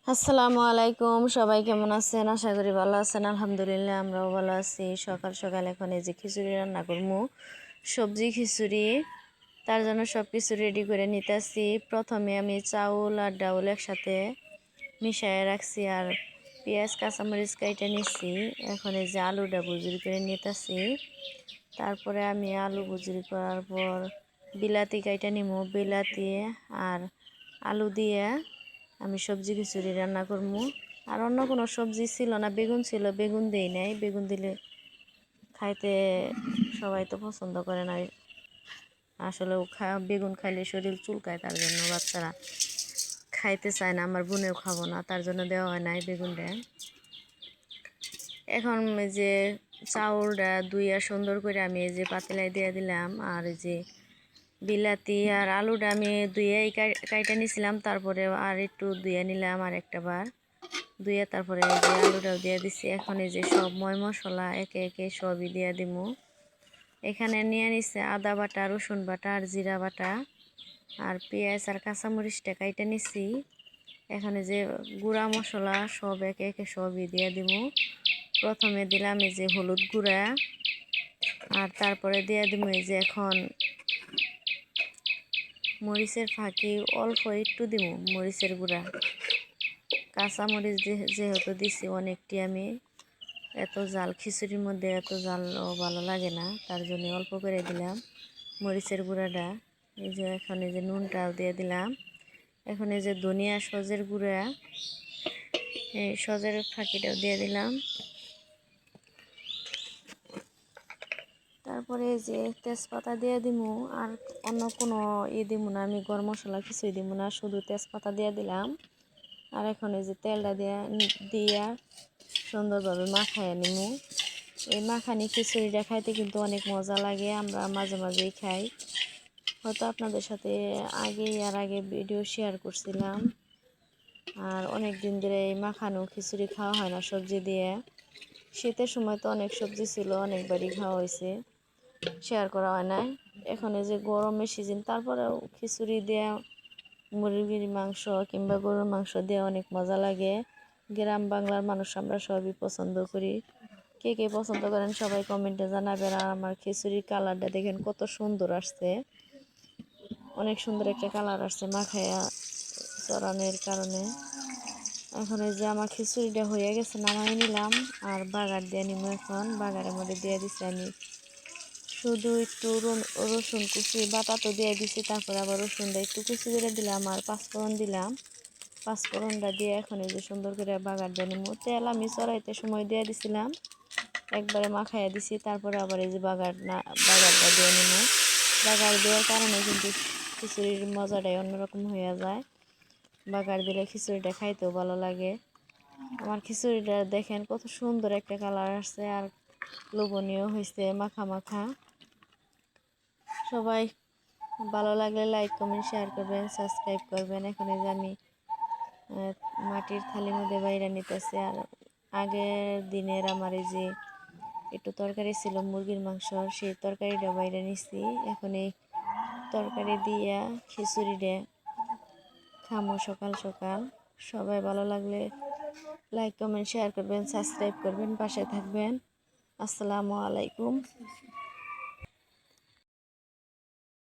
আসসালামু আলাইকুম। সবাই কেমন আছেন? আশা করি ভালো আছেন। আলহামদুলিল্লাহ আমরাও ভালো আছি। সকাল সকাল এখন এই যে খিচুড়ি রান্না করবো, সবজি খিচুড়ি। তার জন্য সব কিছু রেডি করে নিতেছি। প্রথমে আমি চাউল আর ডাউল একসাথে মিশিয়ে রাখছি আর পেঁয়াজ কাঁচামরিচ কাইটে নিচ্ছি। এখন এই যে আলুটা বুজুরি করে নিতেছি। তারপরে আমি আলু বুজুরি করার পর বিলাতি কাইটে নিমু। বিলাতি আর আলু দিয়ে আমি সবজি খিচুড়ি রান্না করবো। আর অন্য কোনো সবজি ছিল না, বেগুন ছিল, বেগুন দেই নাই। বেগুন দিলে খাইতে সবাই তো পছন্দ করে না। আসলে বেগুন খাইলে শরীর চুলকায়, তার জন্য বাচ্চারা খাইতে চায় না। আমার বোনেও খাবো না, তার জন্য দেওয়া হয় নাই বেগুনটা। এখন যে চাউলটা ধুইয়া সুন্দর করে আমি এই যে পাতিলায় দিয়ে দিলাম। আর এই যে বিলাতি আর আলুটা আমি ধুয়ে কাইটা নিছিলাম, তারপরে আর একটু ধুয়ে নিলাম আর একটা বার ধুয়ে, তারপরে এই যে আলুটাও দিয়ে দিছি। এখন এই যে সব ময় মশলা একে একে সবই দিয়ে দিব। এখানে নিয়ে নিচ্ছে আদা বাটা, রসুন বাটা আর জিরা বাটা আর পেঁয়াজ আর কাঁচামরিচটা কাইটা নিছি। এখানে যে গুঁড়া মশলা সব একে একে সবই দিয়ে দিব। প্রথমে দিলাম এই যে হলুদ গুঁড়া, আর তারপরে দিয়ে দিব এই যে এখন মরিচের ফাঁকি অল্প একটু দিব মরিচের গুঁড়া। কাঁচামরিচ যেহেতু দিছি অনেকটি, আমি এত জাল খিচুড়ির মধ্যে এত জাল ভালো লাগে না, তার জন্য অল্প করে দিলাম মরিচের গুঁড়াটা। এই যে এখন এই যে নুনটাও দিয়ে দিলাম। এখন এই যে ধনিয়া সজের গুঁড়া, এই সজের ফাঁকিটাও দিয়ে দিলাম। তারপরে এই যে তেজপাতা দিয়ে দিমু। আর অন্য কোনো দিব না, আমি গরম মশলা কিছুই দিব না, শুধু তেজপাতা দিয়ে দিলাম। আর এখন এই যে তেলটা দিয়া সুন্দরভাবে মাখায় নিমু। এই মাখানি খিচুড়িটা খাইতে কিন্তু অনেক মজা লাগে, আমরা মাঝে মাঝেই খাই। হয়তো আপনাদের সাথে আগে ভিডিও শেয়ার করছিলাম। আর অনেক দিন ধরে এই মাখানো খিচুড়ি খাওয়া হয় না সবজি দিয়ে। শীতের সময় তো অনেক সবজি ছিল, অনেকবারই খাওয়া হয়েছে, শেয়ার করা হয় না। এখন এই যে গরমের সিজন, তারপরেও খিচুড়ি দিয়ে মুরগির মাংস কিংবা গরুর মাংস দিয়ে অনেক মজা লাগে। গ্রাম বাংলার মানুষ আমরা সবই পছন্দ করি। কে কে পছন্দ করেন সবাই কমেন্টে জানাবেন। আর আমার খিচুড়ির কালারটা দেখেন কত সুন্দর আসছে, অনেক সুন্দর একটা কালার আসছে মাখায়া চড়ানোর কারণে। এখন এই যে আমার খিচুড়িটা হয়ে গেছে, নামাই নিলাম। আর বাগার দিয়ে নিব। এখন বাগারের মধ্যে দিয়ে দিচ্ছি আমি শুধু একটু রসুন কুচি, বাটা তো দিয়ে দিছি, তারপরে আবার রসুনটা একটু কুচি করে দিলাম আর পাঁচফোড়ন দিলাম। পাঁচফোড়নটা দিয়ে এখন এই যে সুন্দর করে বাগার দিয়ে নিব। তেল আমি চড়াইতে সময় দিয়ে দিছিলাম, একবারে মাখাইয়া দিছি। তারপরে আবার এই যে বাগারটা দিয়ে নিব। বাগার দেওয়ার কারণে কিন্তু খিচুড়ির মজাটাই অন্যরকম হয়ে যায়। বাগার দিলে খিচুড়িটা খাইতেও ভালো লাগে। আমার খিচুড়িটা দেখেন কত সুন্দর একটা কালার আসছে আর লোভনীয় হয়েছে, মাখা মাখা। সবাই ভালো লাগলে লাইক কমেন্ট শেয়ার করবেন, সাবস্ক্রাইব করবেন। এখন এই যে আমি মাটির থালির মধ্যে বাইরে নিতেছি। আর আগের দিনের আমার এই যে একটু তরকারি ছিল মুরগির মাংস, সেই তরকারিটা বাইরে নিছি। এখন এই তরকারি দিয়া খিচুড়িটা খামো সকাল সকাল। সবাই ভালো লাগলে লাইক কমেন্ট শেয়ার করবেন, সাবস্ক্রাইব করবেন, পাশে থাকবেন। আসসালামু আলাইকুম।